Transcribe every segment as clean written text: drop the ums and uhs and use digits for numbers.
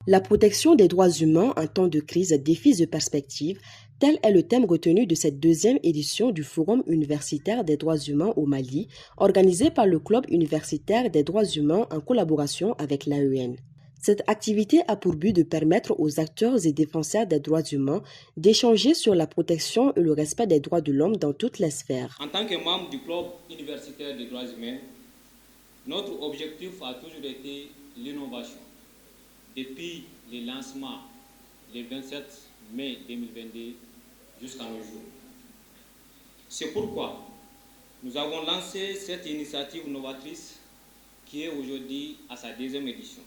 La protection des droits humains en temps de crise, défis de perspective, tel est le thème retenu de cette deuxième édition du Forum universitaire des droits humains au Mali, organisé par le Club universitaire des droits humains en collaboration avec l'AEN. Cette activité a pour but de permettre aux acteurs et défenseurs des droits humains d'échanger sur la protection et le respect des droits de l'homme dans toutes les sphères. En tant que membre du Club universitaire des droits humains, notre objectif a toujours été l'innovation. Depuis le lancement le 27 mai 2022 jusqu'à nos jours. C'est pourquoi nous avons lancé cette initiative novatrice qui est aujourd'hui à sa deuxième édition.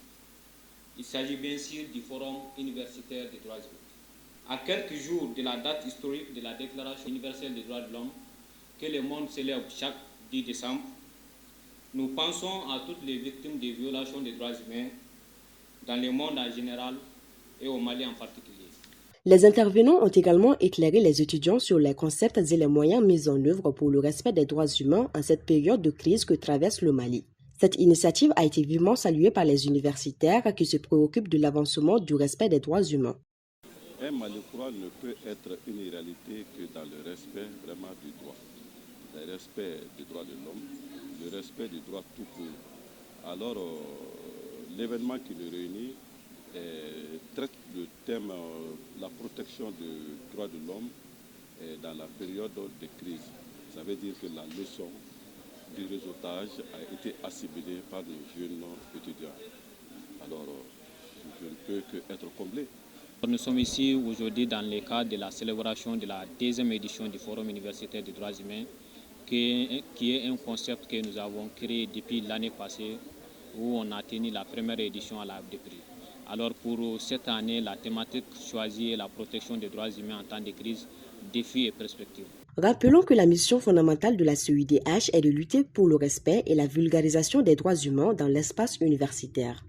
Il s'agit bien sûr du Forum universitaire des droits humains. À quelques jours de la date historique de la Déclaration universelle des droits de l'homme que le monde célèbre chaque 10 décembre, nous pensons à toutes les victimes des violations des droits humains dans le monde en général et au Mali en particulier. Les intervenants ont également éclairé les étudiants sur les concepts et les moyens mis en œuvre pour le respect des droits humains en cette période de crise que traverse le Mali. Cette initiative a été vivement saluée par les universitaires qui se préoccupent de l'avancement du respect des droits humains. Un Mali croix ne peut être une réalité que dans le respect vraiment du droit. Le respect des droits de l'homme, le respect des droits tout court. Alors, l'événement qui nous réunit traite le thème la protection des droits de l'homme dans la période de crise. Ça veut dire que la leçon du réseautage a été assimilée par nos jeunes étudiants. Alors, je ne peux qu'être comblé. Nous sommes ici aujourd'hui dans le cadre de la célébration de la deuxième édition du Forum universitaire des droits humains, qui est un concept que nous avons créé depuis l'année passée, où on a tenu la première édition à la FDPRI. Alors pour cette année, la thématique choisie est la protection des droits humains en temps de crise, défis et perspectives. Rappelons que la mission fondamentale de la CEIDH est de lutter pour le respect et la vulgarisation des droits humains dans l'espace universitaire.